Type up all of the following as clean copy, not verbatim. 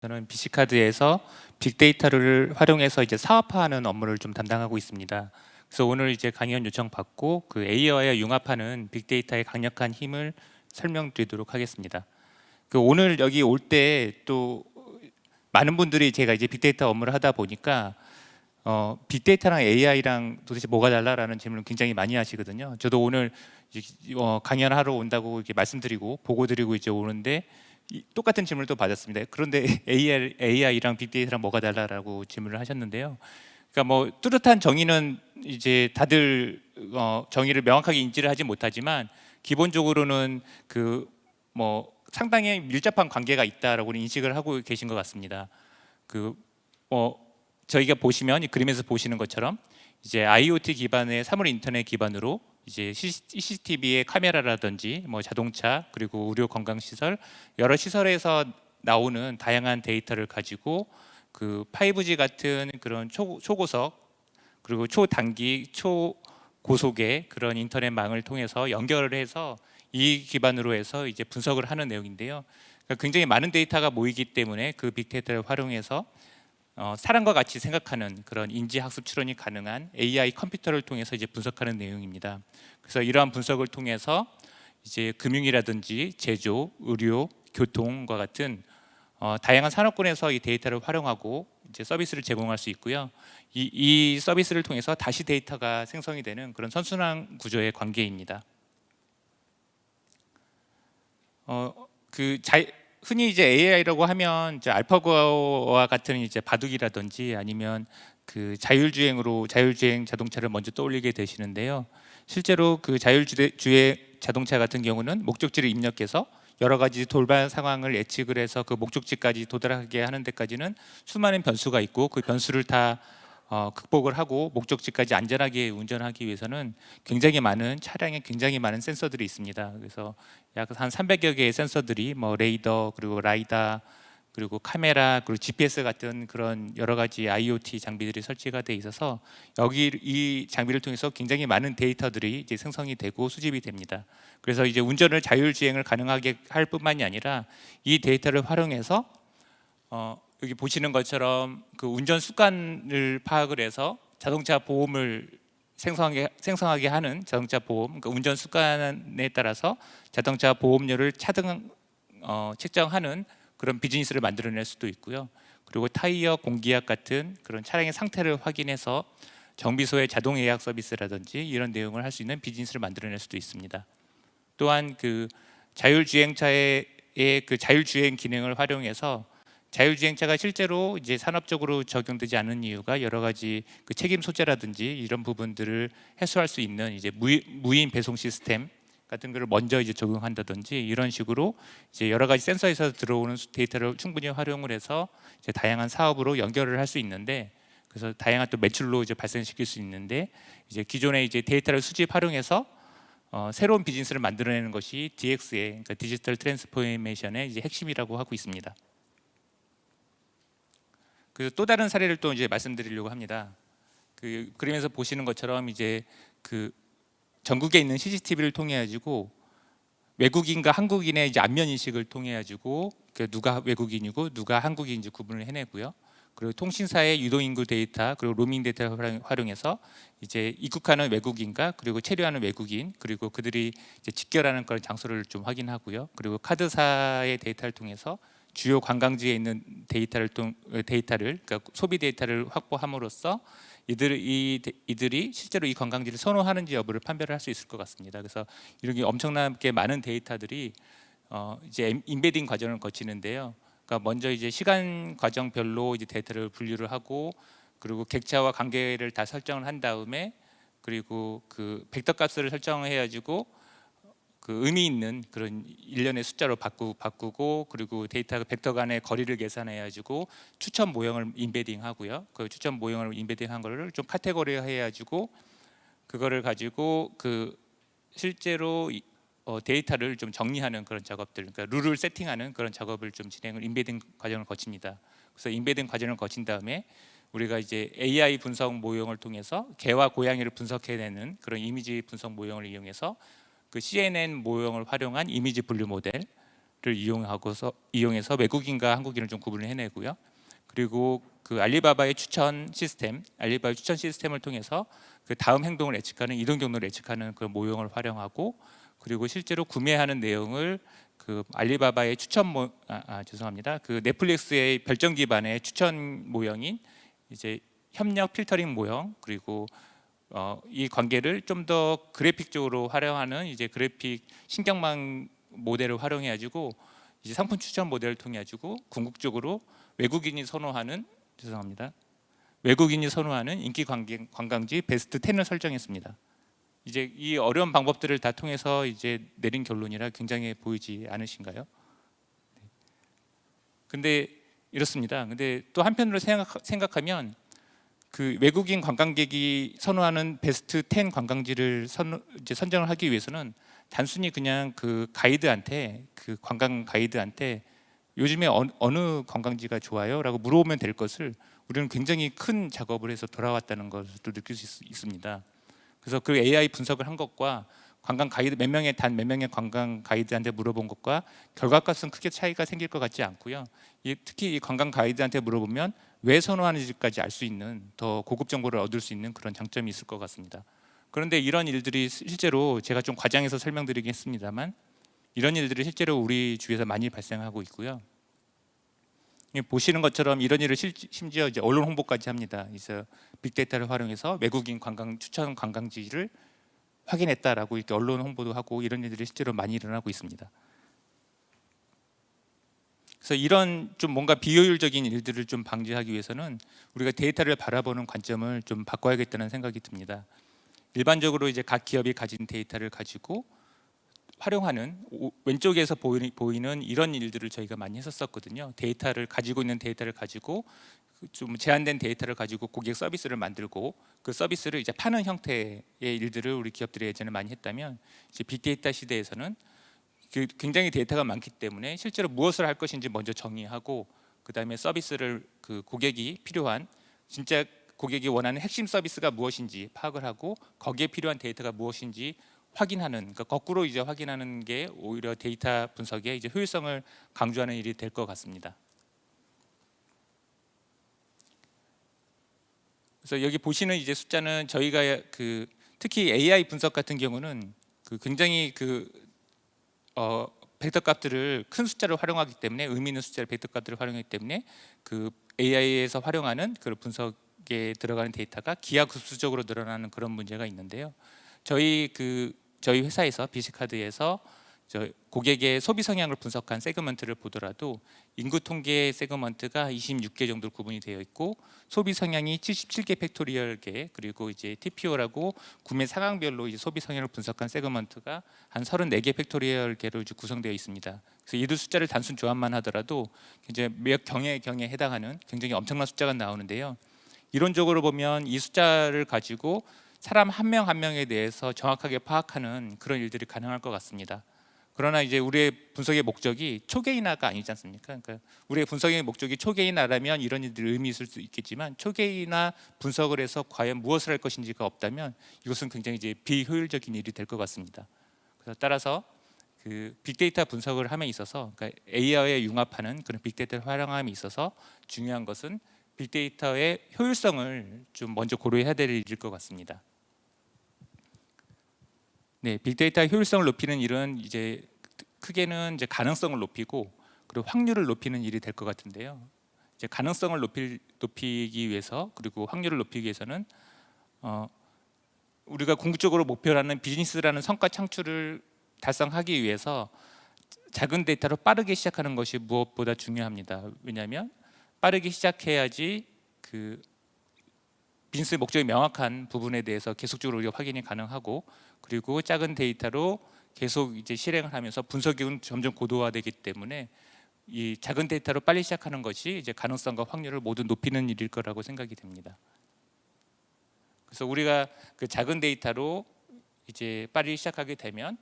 저는 BC카드에서 빅데이터를 활용해서 이제 사업화하는 업무를 좀 담당하고 있습니다. 그래서 오늘 이제 강연 요청 받고 그 AI와 융합하는 빅데이터의 강력한 힘을 설명드리도록 하겠습니다. 그 오늘 여기 올 때 또 많은 분들이 제가 이제 빅데이터 업무를 하다 보니까 빅데이터랑 AI랑 도대체 뭐가 달라라는 질문을 굉장히 많이 하시거든요. 저도 오늘 강연하러 온다고 이렇게 말씀드리고 보고 드리고 이제 오는데 똑같은 질문을 또 받았습니다. 그런데 AI랑 빅데이터랑 뭐가 달라라고 질문을 하셨는데요. 그러니까 뭐 뚜렷한 정의는 이제 다들 정의를 명확하게 인지를 하지 못하지만 기본적으로는 그 뭐 상당히 밀접한 관계가 있다라고 인식을 하고 계신 것 같습니다. 그 저희가 보시면 이 그림에서 보시는 것처럼 이제 IoT 기반의 사물 인터넷 기반으로 이제 CCTV의 카메라라든지 뭐 자동차 그리고 의료 건강 시설 여러 시설에서 나오는 다양한 데이터를 가지고 그 5G 같은 그런 초고속 그리고 초단기 초고속의 그런 인터넷망을 통해서 연결을 해서 이 기반으로 해서 이제 분석을 하는 내용인데요. 그러니까 굉장히 많은 데이터가 모이기 때문에 그 빅데이터를 활용해서 사람과 같이 생각하는 그런 인지학습 추론이 가능한 AI 컴퓨터를 통해서 이제 분석하는 내용입니다. 그래서 이러한 분석을 통해서 이제 금융이라든지 제조, 의료, 교통과 같은 다양한 산업군에서 이 데이터를 활용하고 이제 서비스를 제공할 수 있고요. 이 서비스를 통해서 다시 데이터가 생성이 되는 그런 선순환 구조의 관계입니다. 흔히 이제 AI라고 하면 이제 알파고와 같은 이제 바둑이라든지 아니면 그 자율주행 자동차를 먼저 떠올리게 되시는데요. 실제로 그 자율주행 자동차 같은 경우는 목적지를 입력해서 여러 가지 돌발 상황을 예측을 해서 그 목적지까지 도달하게 하는 데까지는 수많은 변수가 있고 그 변수를 다 극복을 하고 목적지까지 안전하게 운전하기 위해서는 차량에 굉장히 많은 센서들이 있습니다. 그래서 약 한 300여 개의 센서들이 뭐 레이더 그리고 라이다 그리고 카메라 그리고 GPS 같은 그런 여러 가지 IoT 장비들이 설치가 돼 있어서 여기 이 장비를 통해서 굉장히 많은 데이터들이 이제 생성이 되고 수집이 됩니다. 그래서 이제 운전을 자율주행을 가능하게 할 뿐만이 아니라 이 데이터를 활용해서 여기 보시는 것처럼 그 운전 습관을 파악을 해서 자동차 보험을 생성하게 하는 자동차 보험, 그러니까 운전 습관에 따라서 자동차 보험료를 차등 책정하는 그런 비즈니스를 만들어낼 수도 있고요. 그리고 타이어 공기압 같은 그런 차량의 상태를 확인해서 정비소의 자동 예약 서비스라든지 이런 내용을 할 수 있는 비즈니스를 만들어낼 수도 있습니다. 또한 그 자율주행차의 그 자율주행 기능을 활용해서 자율주행차가 실제로 이제 산업적으로 적용되지 않는 이유가 여러 가지 그 책임 소재라든지 이런 부분들을 해소할 수 있는 이제 무인 배송 시스템 같은 것을 먼저 이제 적용한다든지 이런 식으로 이제 여러 가지 센서에서 들어오는 데이터를 충분히 활용을 해서 이제 다양한 사업으로 연결을 할 수 있는데 그래서 다양한 또 매출로 이제 발생시킬 수 있는데 이제 기존의 이제 데이터를 수집 활용해서 새로운 비즈니스를 만들어내는 것이 DX의 그러니까 디지털 트랜스포메이션의 이제 핵심이라고 하고 있습니다. 그래서 또 다른 사례를 또 이제 말씀드리려고 합니다. 그 그림에서 보시는 것처럼 이제 그 전국에 있는 CCTV를 통해 가지고 외국인과 한국인의 이제 안면 인식을 통해 가지고 누가 외국인이고 누가 한국인인지 구분을 해내고요. 그리고 통신사의 유동인구 데이터 그리고 로밍 데이터를 활용해서 이제 입국하는 외국인과 그리고 체류하는 외국인 그리고 그들이 이제 직결하는 그런 장소를 좀 확인하고요. 그리고 카드사의 데이터를 통해서 주요 관광지에 있는 데이터를 그러니까 소비 데이터를 확보함으로써 이들이 실제로 이 관광지를 선호하는지 여부를 판별을 할 수 있을 것 같습니다. 그래서 이렇게 엄청나게 많은 데이터들이 이제 인베딩 과정을 거치는데요. 그러니까 먼저 이제 시간 과정별로 이제 데이터를 분류를 하고 그리고 객차와 관계를 다 설정을 한 다음에 그리고 그 벡터 값을 설정을 해가지고 그 의미 있는 그런 일련의 숫자로 바꾸고 그리고 데이터 벡터 간의 거리를 계산해 가지고 추천 모형을 인베딩 하고요. 그 추천 모형을 인베딩한 거를 좀 카테고리화해 가지고 그거를 가지고 그 실제로 데이터를 좀 정리하는 그런 작업들, 그러니까 룰을 세팅하는 그런 작업을 좀 인베딩 과정을 거칩니다. 그래서 인베딩 과정을 거친 다음에 우리가 이제 AI 분석 모형을 통해서 개와 고양이를 분석해내는 그런 이미지 분석 모형을 이용해서 그 CNN 모형을 활용한 이미지 분류 모델 이용해서 외국인과 한국인을 좀 구분을 해내고요. 그리고 그 알리바바의 추천 시스템을 통해서 그 다음 행동을 예측하는 이동 경로를 예측하는 그 모형을 활용하고, 그리고 실제로 구매하는 내용을 그 알리바바의 죄송합니다. 그 넷플릭스의 별점 기반의 추천 모형인 이제 협력 필터링 모형, 그리고 이 관계를 좀 더 그래픽적으로 활용하는 이제 그래픽 신경망 모델을 활용해 가지고 이제 상품 추천 모델을 통해 가지고 궁극적으로 외국인이 선호하는 인기 관광지 베스트 10을 설정했습니다. 이제 이 어려운 방법들을 다 통해서 이제 내린 결론이라 굉장해 보이지 않으신가요? 근데 이렇습니다. 근데 또 한편으로 생각하면 그 외국인 관광객이 선호하는 베스트 10 관광지를 이제 선정을 하기 위해서는 단순히 그냥 그 관광 가이드한테 요즘에 어느 관광지가 좋아요? 라고 물어보면 될 것을 우리는 굉장히 큰 작업을 해서 돌아왔다는 것을 또 느낄 수 있습니다. 그래서 그 AI 분석을 한 것과 관광 가이드 몇 명의 관광 가이드한테 물어본 것과 결과값은 크게 차이가 생길 것 같지 않고요. 특히 이 관광 가이드한테 물어보면 왜 선호하는지까지 알 수 있는 더 고급 정보를 얻을 수 있는 그런 장점이 있을 것 같습니다. 그런데 이런 일들이 실제로 제가 좀 과장해서 설명드리겠습니다만 이런 일들이 실제로 우리 주위에서 많이 발생하고 있고요. 보시는 것처럼 이런 일을 심지어 이제 언론 홍보까지 합니다. 그래서 빅데이터를 활용해서 외국인 추천 관광지를 확인했다라고 이렇게 언론 홍보도 하고 이런 일들이 실제로 많이 일어나고 있습니다. 그래서 이런 좀 뭔가 비효율적인 일들을 좀 방지하기 위해서는 우리가 데이터를 바라보는 관점을 좀 바꿔야겠다는 생각이 듭니다. 일반적으로 이제 각 기업이 가진 데이터를 가지고 활용하는 왼쪽에서 보이는 이런 일들을 저희가 많이 했었거든요. 가지고 있는 데이터를 가지고 좀 제한된 데이터를 가지고 고객 서비스를 만들고 그 서비스를 이제 파는 형태의 일들을 우리 기업들이 예전에 많이 했다면, 이제 빅데이터 시대에서는 굉장히 데이터가 많기 때문에 실제로 무엇을 할 것인지 먼저 정의하고, 그 다음에 서비스를 그 고객이 필요한 진짜 고객이 원하는 핵심 서비스가 무엇인지 파악을 하고 거기에 필요한 데이터가 무엇인지 확인하는, 그러니까 거꾸로 이제 확인하는 게 오히려 데이터 분석의 이제 효율성을 강조하는 일이 될 것 같습니다. 그래서 여기 보시는 이제 숫자는 저희가 그 특히 AI 분석 같은 경우는 그 굉장히 벡터 값들을 큰 숫자를 활용하기 때문에, 의미 있는 숫자를 벡터 값들을 활용하기 때문에 그 AI에서 활용하는 그 분석에 들어가는 데이터가 기하급수적으로 늘어나는 그런 문제가 있는데요. 저희 회사에서 비시카드에서 고객의 소비 성향을 분석한 세그먼트를 보더라도 인구 통계 세그먼트가 26개 정도로 구분이 되어 있고, 소비 성향이 77개 팩토리얼 개, 그리고 이제 TPO라고 구매 상황별로 이제 소비 성향을 분석한 세그먼트가 한 34개 팩토리얼 개로 이제 구성되어 있습니다. 그래서 이들 숫자를 단순 조합만 하더라도 이제 몇 경에 해당하는 굉장히 엄청난 숫자가 나오는데요. 이론적으로 보면 이 숫자를 가지고 사람 한 명 한 명에 대해서 정확하게 파악하는 그런 일들이 가능할 것 같습니다. 그러나 이제 우리의 분석의 목적이 초개인화가 아니지 않습니까? 그러니까 우리의 분석의 목적이 초개인화라면 이런 일들이 의미 있을 수 있겠지만, 초개인화 분석을 해서 과연 무엇을 할 것인지가 없다면 이것은 굉장히 이제 비효율적인 일이 될 것 같습니다. 그래서 따라서 그 빅데이터 분석을 함에 있어서, 그러니까 AI에 융합하는 그런 빅데이터를 활용함에 있어서 중요한 것은 빅데이터의 효율성을 좀 먼저 고려해야 될 일일 것 같습니다. 네, 빅데이터 효율성을 높이는 일은 이제 크게는 이제 가능성을 높이고 그리고 확률을 높이는 일이 될 것 같은데요. 이제 가능성을 높이기 위해서, 그리고 확률을 높이기 위해서는 우리가 궁극적으로 목표로 하는 비즈니스라는 성과 창출을 달성하기 위해서 작은 데이터로 빠르게 시작하는 것이 무엇보다 중요합니다. 왜냐하면 빠르게 시작해야지 그 비즈니스 목적이 명확한 부분에 대해서 계속적으로 우리가 확인이 가능하고, 그리고 작은 데이터로 계속 이제 실행을 하면서 분석이 점점 고도화되기 때문에 이 작은 데이터로 빨리 시작하는 것이 이제 가능성과 확률을 모두 높이는 일일 거라고 생각이 됩니다. 그래서 우리가 그 작은 데이터로 이제 빨리 시작하게 되면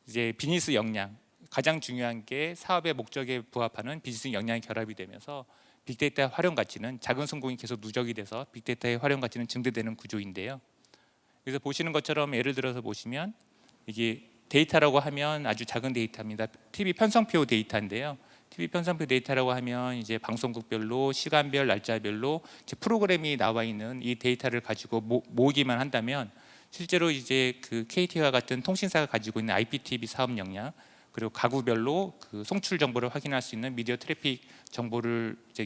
이제 비즈니스 역량, 가장 중요한 게 사업의 목적에 부합하는 비즈니스 역량이 결합이 되면서 빅데이터의 활용 가치는, 작은 성공이 계속 누적이 돼서 빅데이터의 활용 가치는 증대되는 구조인데요. 그래서 보시는 것처럼 예를 들어서 보시면 이게 데이터라고 하면 아주 작은 데이터입니다. TV 편성표 데이터인데요. TV 편성표 데이터라고 하면 이제 방송국별로 시간별, 날짜별로 이제 프로그램이 나와 있는 이 데이터를 가지고 모으기만 한다면 실제로 이제 그 KT와 같은 통신사가 가지고 있는 IPTV 사업 역량, 그리고 가구별로 그 송출 정보를 확인할 수 있는 미디어 트래픽 정보를 이제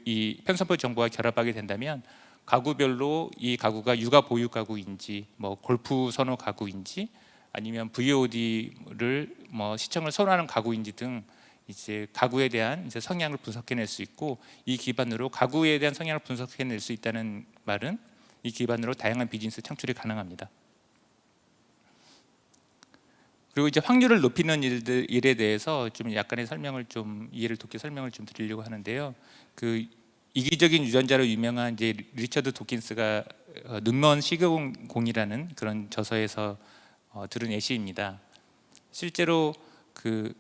이 편성표 정보와 결합하게 된다면 가구별로 이 가구가 육아 보유 가구인지, 뭐 골프 선호 가구인지, 아니면 VOD를 뭐 시청을 선호하는 가구인지 등 이제 가구에 대한 이제 성향을 분석해낼 수 있고, 이 기반으로 가구에 대한 성향을 분석해낼 수 있다는 말은 이 기반으로 다양한 비즈니스 창출이 가능합니다. 그리고 이제 확률을 높이는 일에 대해서 좀 약간의 설명을 좀 이해를 돕게 설명을 좀 드리려고 하는데요. 그 이기적인 유전자로 유명한 이제 리처드 도킨스가 눈먼 시계공이라는 그런 저서에서 들은 예시입니다. 실제로 그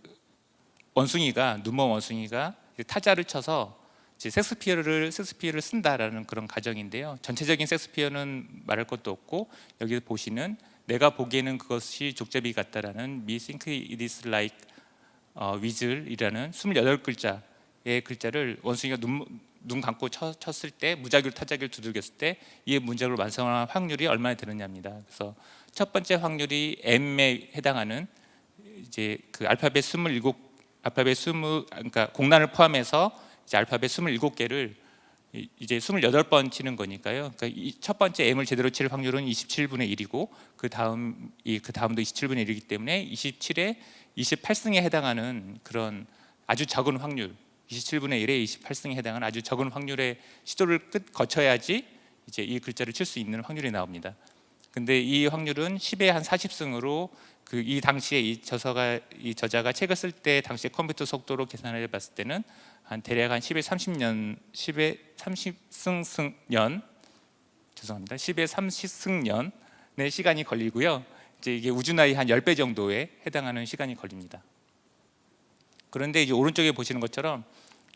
눈먼 원숭이가 타자를 쳐서 이제 섹스피어를 쓴다라는 그런 가정인데요. 전체적인 섹스피어는 말할 것도 없고, 여기 보시는 내가 보기에는 그것이 족제비 같다라는 Me think it is like weasel이라는 28글자의 글자를 원숭이가 눈 감고 쳤을 때, 무작위로 타자기를 두들겼을 때 이 문장을 완성할 확률이 얼마나 되느냐입니다. 그래서 첫 번째 확률이 M에 해당하는 이제 그 알파벳 20, 그러니까 공란을 포함해서 이제 알파벳 27개를 이제 28번 치는 거니까요. 그러니까 이 첫 번째 M을 제대로 칠 확률은 27분의 1이고 그 다음도 27분의 1이기 때문에 27에 28승에 해당하는 그런 아주 적은 확률, 27분의 1에 28승에 해당하는 아주 적은 확률의 시도를 거쳐야지 이제 이 글자를 칠 수 있는 확률이 나옵니다. 근데 이 확률은 10에 한 40승으로 그 이 당시에 이 저자가 책을 쓸 때 당시에 컴퓨터 속도로 계산해 봤을 때는 한 대략 한 10에 30승년 죄송합니다. 10에 30승년의 시간이 걸리고요. 이제 이게 우주 나이 한 10배 정도에 해당하는 시간이 걸립니다. 그런데 이제 오른쪽에 보시는 것처럼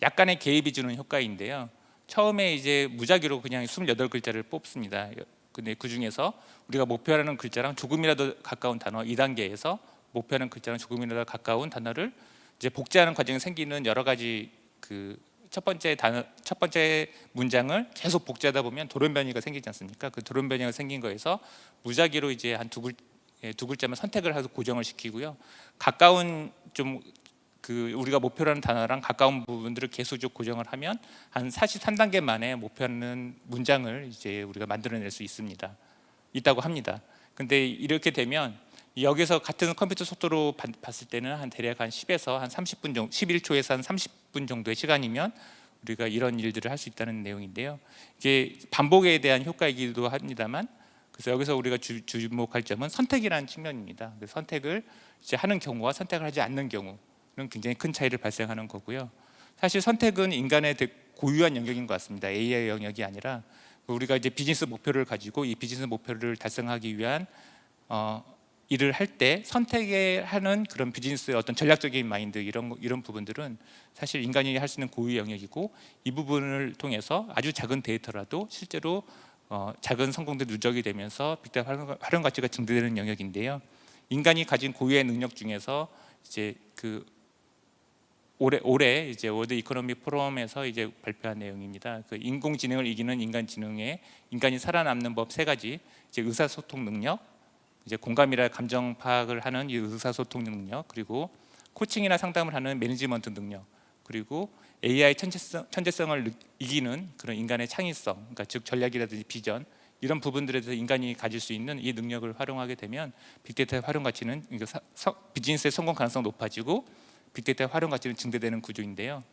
약간의 개입이 주는 효과인데요. 처음에 이제 무작위로 그냥 28글자를 뽑습니다. 근데 그 중에서 우리가 목표하는 글자랑 조금이라도 가까운 단어, 2단계에서 목표하는 글자랑 조금이라도 가까운 단어를 이제 복제하는 과정에 생기는 여러 가지 그 첫 번째 문장을 계속 복제하다 보면 돌연변이가 생기지 않습니까? 그 돌연변이가 생긴 거에서 무작위로 이제 한 두 글자만 선택을 해서 고정을 시키고요. 가까운 좀 그 우리가 목표로 하는 단어랑 가까운 부분들을 계속적으로 고정을 하면 한 43단계 만에 목표하는 문장을 이제 우리가 만들어낼 수 있다고 합니다. 근데 이렇게 되면 여기서 같은 컴퓨터 속도로 봤을 때는 한 대략 한 10에서 한 30분 정도, 11초에서 한 30분 정도의 시간이면 우리가 이런 일들을 할 수 있다는 내용인데요. 이게 반복에 대한 효과이기도 합니다만, 그래서 여기서 우리가 주목할 점은 선택이라는 측면입니다. 선택을 이제 하는 경우와 선택을 하지 않는 경우는 굉장히 큰 차이를 발생하는 거고요. 사실 선택은 인간의 고유한 영역인 것 같습니다. AI의 영역이 아니라 우리가 이제 비즈니스 목표를 가지고 이 비즈니스 목표를 달성하기 위한 일을 할 때 선택하는 그런 비즈니스의 어떤 전략적인 마인드, 이런 부분들은 사실 인간이 할 수 있는 고유 영역이고, 이 부분을 통해서 아주 작은 데이터라도 실제로 작은 성공들이 누적이 되면서 빅데이터 활용 가치가 증대되는 영역인데요. 인간이 가진 고유의 능력 중에서 이제 그 올해 이제 월드 이코노미 포럼에서 이제 발표한 내용입니다. 그 인공지능을 이기는 인간이 살아남는 법 3가지, 이제 의사소통 능력, 이제 공감이나 감정 파악을 하는 이 의사소통 능력, 그리고 코칭이나 상담을 하는 매니지먼트 능력, 그리고 AI 천재성을 이기는 그런 인간의 창의성, 그러니까 즉 전략이라든지 비전, 이런 부분들에 대해서 인간이 가질 수 있는 이 능력을 활용하게 되면 빅데이터의 활용 가치는 비즈니스의 성공 가능성 높아지고 빅데이터의 활용 가치는 증대되는 구조인데요.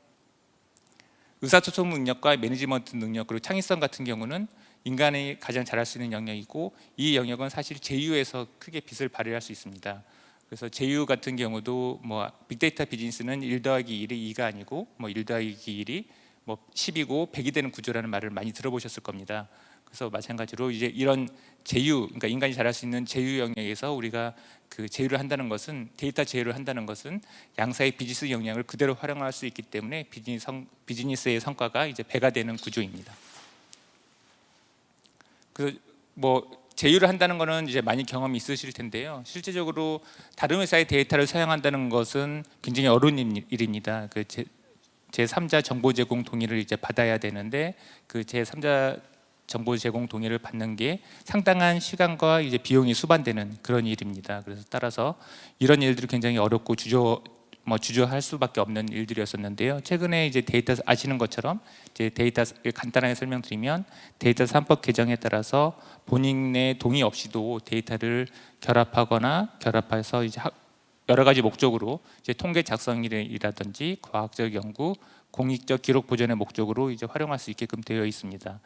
의사소통 능력과 매니지먼트 능력, 그리고 창의성 같은 경우는 인간이 가장 잘할 수 있는 영역이고, 이 영역은 사실 제휴에서 크게 빛을 발휘할 수 있습니다. 그래서 제휴 같은 경우도 뭐 빅데이터 비즈니스는 1 더하기 1이 2가 아니고 뭐 1 더하기 1이 뭐 10이고 100이 되는 구조라는 말을 많이 들어보셨을 겁니다. 그래서 마찬가지로 이제 이런 제휴, 그러니까 인간이 잘할 수 있는 제휴 영역에서 우리가 그 제휴를 한다는 것은, 데이터 제휴를 한다는 것은 양사의 비즈니스 역량을 그대로 활용할 수 있기 때문에 비즈니스의 성과가 이제 배가 되는 구조입니다. 그 뭐 제휴를 한다는 거는 이제 많이 경험이 있으실 텐데요. 실제적으로 다른 회사의 데이터를 사용한다는 것은 굉장히 어려운 일입니다. 그 제3자 정보 제공 동의를 이제 받아야 되는데 그 제3자 정보 제공 동의를 받는 게 상당한 시간과 이제 비용이 수반되는 그런 일입니다. 그래서 따라서 이런 일들이 굉장히 어렵고 주저할 수밖에 없는 일들이었었는데요. 최근에 이제 데이터 아시는 것처럼 이제 데이터 간단하게 설명드리면 데이터 3법 개정에 따라서 본인의 동의 없이도 데이터를 결합해서 이제 여러 가지 목적으로 이제 통계 작성이라든지 과학적 연구, 공익적 기록 보존의 목적으로 이제 활용할 수 있게끔 되어 있습니다.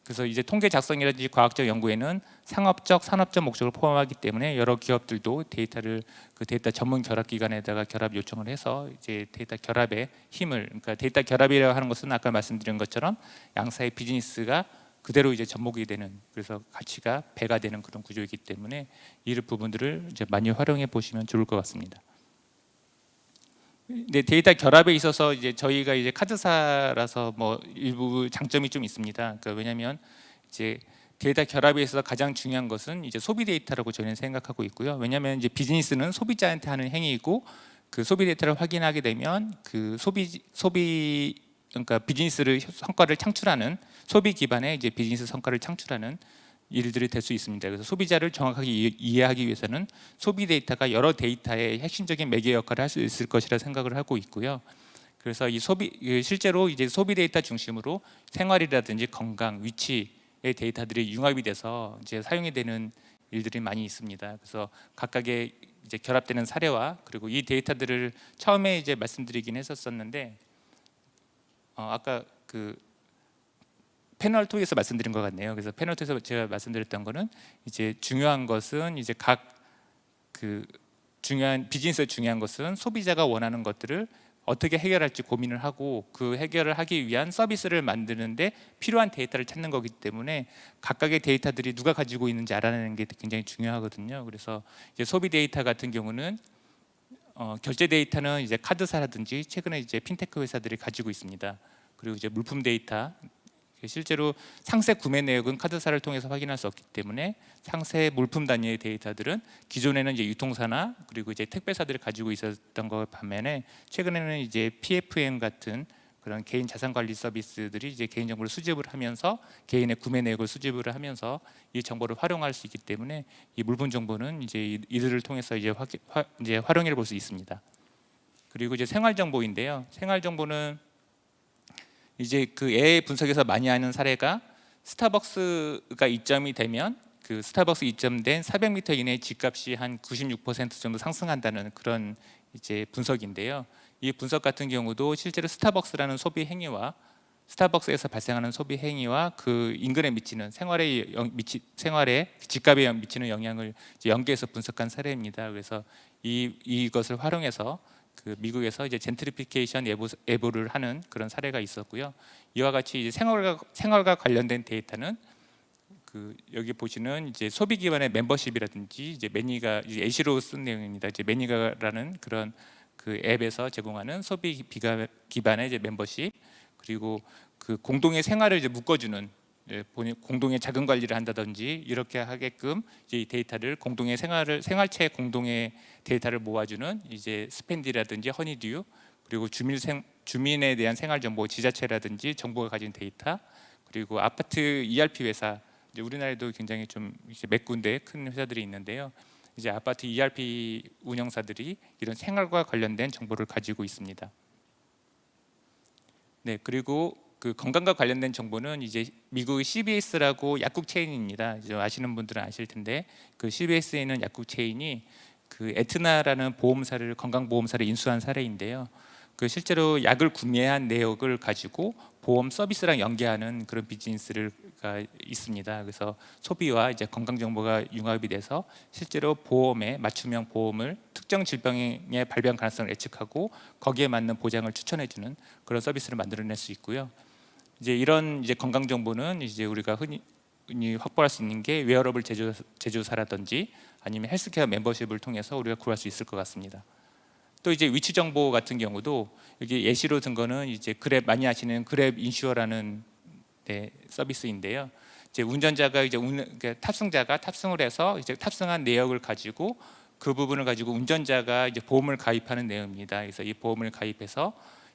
그래서 이제 통계 작성이라든지 과학적 연구에는 상업적, 산업적 목적을 포함하기 때문에 여러 기업들도 데이터를 그 데이터 전문 결합 기관에다가 결합 요청을 해서 이제 데이터 결합의 힘을, 그러니까 데이터 결합이라고 하는 것은 아까 말씀드린 것처럼 양사의 비즈니스가 그대로 이제 접목이 되는, 그래서 가치가 배가 되는 그런 구조이기 때문에 이 부분들을 이제 많이 활용해 보시면 좋을 것 같습니다. 네, 데이터 결합에 있어서 이제 저희가 이제 카드사라서 뭐 일부 장점이 좀 있습니다. 그러니까 왜냐하면 이제 데이터 결합에 있어서 가장 중요한 것은 이제 소비 데이터라고 저희는 생각하고 있고요. 왜냐하면 이제 비즈니스는 소비자한테 하는 행위이고 그 소비 데이터를 확인하게 되면 그 그러니까 비즈니스를 성과를 창출하는 소비 기반의 이제 비즈니스 성과를 창출하는 일들이 될 수 있습니다. 그래서 소비자를 정확하게 이해하기 위해서는 소비 데이터가 여러 데이터의 핵심적인 매개 역할을 할 수 있을 것이라 생각을 하고 있고요. 그래서 이 실제로 이제 소비 데이터 중심으로 생활이라든지 건강, 위치의 데이터들이 융합이 돼서 이제 사용이 되는 일들이 많이 있습니다. 그래서 각각의 이제 결합되는 사례와 그리고 이 데이터들을 처음에 이제 말씀드리긴 했었는데 아까 그 패널 통해서 말씀드린 것 같네요. 그래서 패널 통해서 제가 말씀드렸던 거는 이제 중요한 것은 이제 중요한 비즈니스의 중요한 것은 소비자가 원하는 것들을 어떻게 해결할지 고민을 하고 그 해결을 하기 위한 서비스를 만드는데 필요한 데이터를 찾는 거기 때문에 각각의 데이터들이 누가 가지고 있는지 알아내는 게 굉장히 중요하거든요. 그래서 이제 소비 데이터 같은 경우는 결제 데이터는 이제 카드사라든지 최근에 이제 핀테크 회사들이 가지고 있습니다. 그리고 이제 물품 데이터, 실제로 상세 구매 내역은 카드사를 통해서 확인할 수 없기 때문에 상세 물품 단위의 데이터들은 기존에는 이제 유통사나 그리고 이제 택배사들이 가지고 있었던 것 반면에 최근에는 이제 PFM 같은 그런 개인 자산 관리 서비스들이 이제 개인 정보를 수집을 하면서 개인의 구매 내역을 수집을 하면서 이 정보를 활용할 수 있기 때문에 이 물품 정보는 이제 이들을 통해서 이제 활용해 볼 수 있습니다. 그리고 이제 생활 정보인데요. 생활 정보는 이제 그 AI 분석에서 많이 하는 사례가 스타벅스가 이점이 되면 그 스타벅스 이점된 400m 이내의 집값이 한 96% 정도 상승한다는 그런 이제 분석인데요. 이 분석 같은 경우도 실제로 스타벅스라는 소비 행위와 스타벅스에서 발생하는 소비 행위와 그 인근에 미치는 생활에 집값에 미치는 영향을 이제 연계해서 분석한 사례입니다. 그래서 이것을 활용해서 그 미국에서 이제 젠트리피케이션 예보를 하는 그런 사례가 있었고요. 이와 같이 이제 생활과 관련된 데이터는 그 여기 보시는 이제 소비 기반의 멤버십이라든지 이제 매니가 이제 예시로 쓴 내용입니다. 이제 매니가라는 그런 그 앱에서 제공하는 소비 기반의 이제 멤버십, 그리고 그 공동의 생활을 이제 묶어주는 공동의 자금 관리를 한다든지 이렇게 하게끔 이제 이 데이터를 공동의 생활체 공동의 데이터를 모아주는 이제 스펜디라든지 허니듀, 그리고 주민에 대한 생활 정보 지자체라든지 정부가 가진 데이터, 그리고 아파트 ERP 회사, 이제 우리나라에도 굉장히 좀 이제 몇 군데 큰 회사들이 있는데요. 이제 아파트 ERP 운영사들이 이런 생활과 관련된 정보를 가지고 있습니다. 네, 그리고 그 건강과 관련된 정보는 이제 미국의 CVS라고 약국 체인입니다. 이제 아시는 분들은 아실 텐데 그 CVS에 있는 약국 체인이 그 에트나라는 건강보험사를 인수한 사례인데요. 그 실제로 약을 구매한 내역을 가지고 보험 서비스랑 연계하는 그런 비즈니스가 있습니다. 그래서 소비와 이제 건강 정보가 융합이 돼서 실제로 맞춤형 보험을 특정 질병의 발병 가능성을 예측하고 거기에 맞는 보장을 추천해주는 그런 서비스를 만들어낼 수 있고요. 이제 이런 이제 건강 정보는 이제 우리가 흔히 확보할 수 있는 게 웨어러블 제조사라든지 아니면 헬스케어 멤버십을 통해서 우리가 구할 수 있을 것 같습니다. 또 이제 위치 정보 같은 경우도 여기 예시로 든 거는 이제 많이 아시는 그랩 인슈어라는 서비스인데요. 이제 운전자가 이제 그러니까 탑승자가 탑승을 해서 이제 탑승한 내역을 가지고 그 부분을 가지고 운전자가 이제 보험을 가입하는 내용입니다. 그래서 이 보험을 가입해서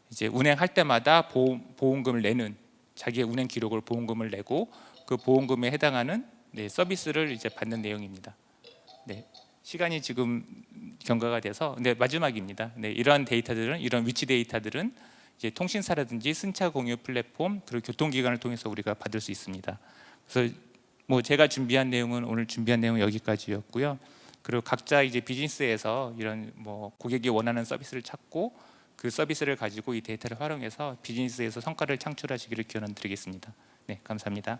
이제 운행할 때마다 보험금을 내는, 자기의 운행 기록을 보험금을 내고 그 보험금에 해당하는 서비스를 이제 받는 내용입니다. 네, 시간이 지금 경과가 돼서 마지막입니다. 이러한 데이터들은, 이런 위치 데이터들은 이제 통신사라든지 승차 공유 플랫폼 그리고 교통기관을 통해서 우리가 받을 수 있습니다. 그래서 뭐 제가 준비한 내용은, 오늘 준비한 내용은 여기까지였고요. 그리고 각자 이제 비즈니스에서 이런 뭐 고객이 원하는 서비스를 찾고 그 서비스를 가지고 이 데이터를 활용해서 비즈니스에서 성과를 창출하시기를 기원드리겠습니다. 네, 감사합니다.